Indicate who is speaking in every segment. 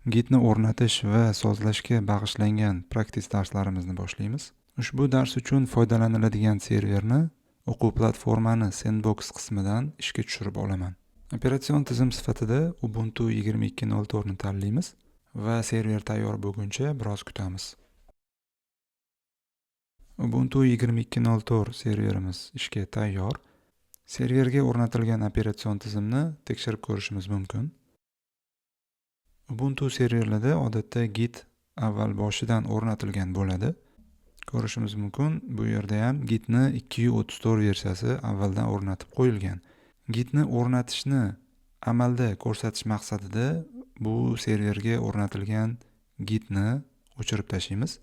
Speaker 1: Gitni o'rnatish va sozlashga bag'ishlangan praktik darslarimizni boshlaymiz. Ushbu dars uchun foydalaniladigan serverni o'quv platformani Sandbox qismidan ishga tushirib olaman. Operatsion tizim sifatida Ubuntu 22.04 ni tanlaymiz va server tayyor bo'lguncha biroz kutamiz. Ubuntu 22.04 serverimiz ishga tayyor. Serverga o'rnatilgan operatsion tizimni tekshirib ko'rishimiz mumkin. Ubuntu serverlarda odatda Git avval boshidan o'rnatilgan bo'ladi. Ko'rishimiz mumkin, bu yerda ham Gitni 2.34 versiyasi avvaldan o'rnatib qo'yilgan. Gitni o'rnatishni amalda ko'rsatish maqsadida bu serverga o'rnatilgan Gitni o'chirib tashlaymiz.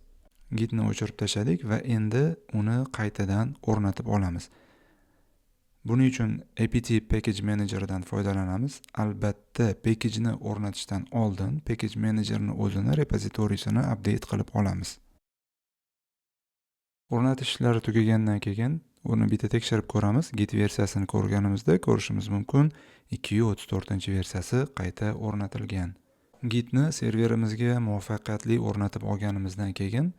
Speaker 1: Gitni o'chirib tashladik va endi uni qaytadan o'rnatib olamiz. Buning uchun apt package managerdan foydalanamiz. Albatta, packageni o'rnatishdan oldin package managerni o'zini repozitoriyasini update qilib olamiz. O'rnatish ishlari tugagandan keyin uni bitta tekshirib ko'ramiz. Git versiyasini ko'rganimizda ko'rishimiz mumkin, 2.34-versiyasi qayta o'rnatilgan. Gitni serverimizga muvaffaqiyatli o'rnatib olganimizdan keyin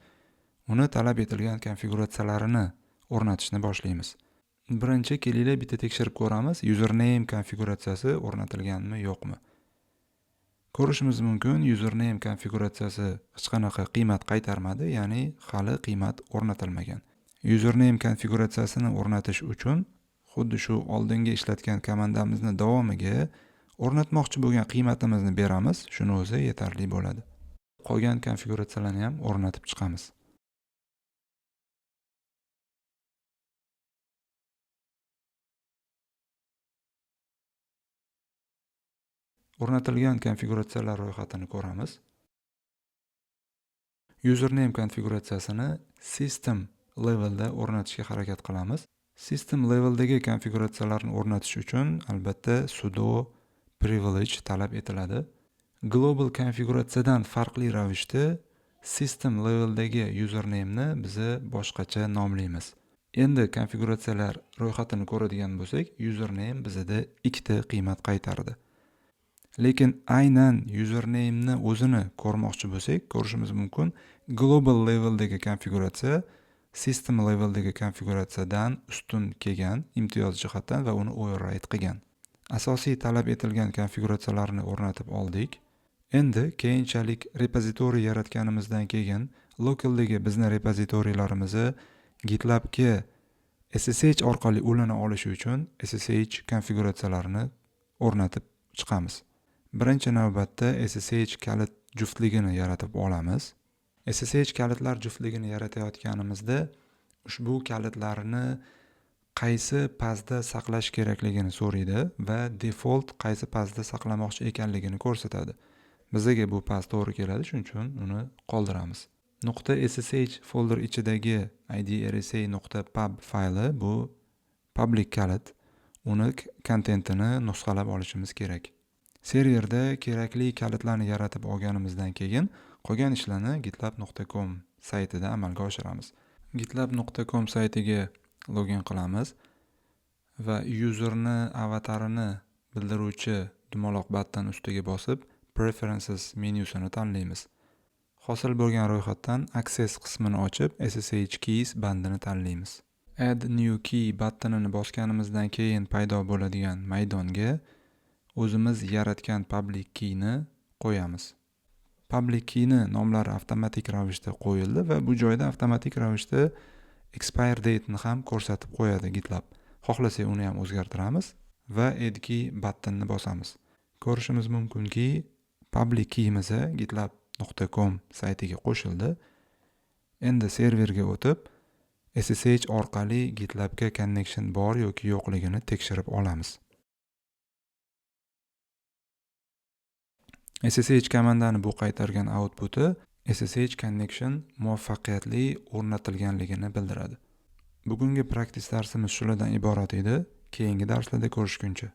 Speaker 1: uni talab etilgan konfiguratsiyalarini o'rnatishni boshlaymiz. Birinchi kelinglar bitta tekshirib ko'ramiz, username konfiguratsiyasi o'rnatilganmi yo'qmi. Ko'rishimiz mumkin, username konfiguratsiyasi hech qanaqa qiymat qaytarmadi, ya'ni hali qiymat o'rnatilmagan. Username konfiguratsiyasini o'rnatish uchun xuddi shu oldingi ishlatgan komandamizni davomiga o'rnatmoqchi bo'lgan qiymatimizni beramiz, shuni o'zi yetarli bo'ladi. Qolgan konfiguratsiyalarni ham o'rnatib chiqamiz. O'rnatilgan konfiguratsiyalar ro'yxatini ko'ramiz. Username konfiguratsiyasini system levelda o'rnatishga harakat qilamiz. System leveldagi konfiguratsiyalarni o'rnatish uchun albatta sudo privilege talab etiladi. Global konfiguratsiyadan farqli ravishda system leveldagi usernameni biz boshqacha nomlaymiz. Endi konfiguratsiyalar ro'yxatini ko'radigan bo'lsak, username bizda ikkita qiymat qaytardi. Lekin aynan username'ni o'zini ko'rmoqchi bo'lsak, ko'rishimiz mumkin, global leveldagi konfiguratsiya system leveldagi konfiguratsiyadan ustun kelgan imtiyoz jihatdan va uni override qilgan. Asosiy talab etilgan konfiguratsiyalarni o'rnatib oldik. Endi keyinchalik repozitoriy yaratganimizdan keyin localdagi bizni repozitoriylarimizni GitLabga SSH orqali ulana olishi uchun SSH konfiguratsiyalarini o'rnatib chiqamiz. Birinchi navbatda SSH kalit juftligini yaratib olamiz. SSH kalitlar juftligini yaratayotganimizda ushbu kalitlarni qaysi pazda saqlash kerakligini so'raydi va default qaysi pazda saqlamoqchi ekanligini ko'rsatadi. Bizga bu paz to'g'ri keladi, shuning uchun uni qoldiramiz. .sh folder ichidagi idrsa.pub fayli bu public kalit. Uni kontentini nusxalab olishimiz kerak. Serverda kerakli kalitlarni yaratib olganimizdan keyin qolgan ishlarni gitlab.com saytida amalga oshiramiz. gitlab.com saytiga login qilamiz va userni avatarini bildiruvchi dumaloq button ustiga bosib Preferences menyusini tanlaymiz. Hosil bo'lgan ro'yxatdan Access qismini ochib SSH keys bandini tanlaymiz. Add new key buttonini bosganimizdan keyin paydo bo'ladigan maydonga o'zimiz yaratgan public keyni qo'yamiz. Public keyni nomlari avtomatik ravishda qo'yildi va bu joyda avtomatik ravishda expire date ni ham ko'rsatib qo'yadi GitLab. Xohlasak uni ham o'zgartiramiz va add key buttonni bosamiz. Ko'rishimiz mumkinki, public keyimiz gitlab.com saytiga qo'shildi. Endi serverga o'tib, SSH orqali GitLabga connection bor yoki yo'qligini tekshirib olamiz. SSH komandani bu qaytargan output'i SSH connection muvaffaqiyatli o'rnatilganligini bildiradi. Bugungi praktik darsimiz shulardan iborat edi. Keyingi darslarda ko'rishguncha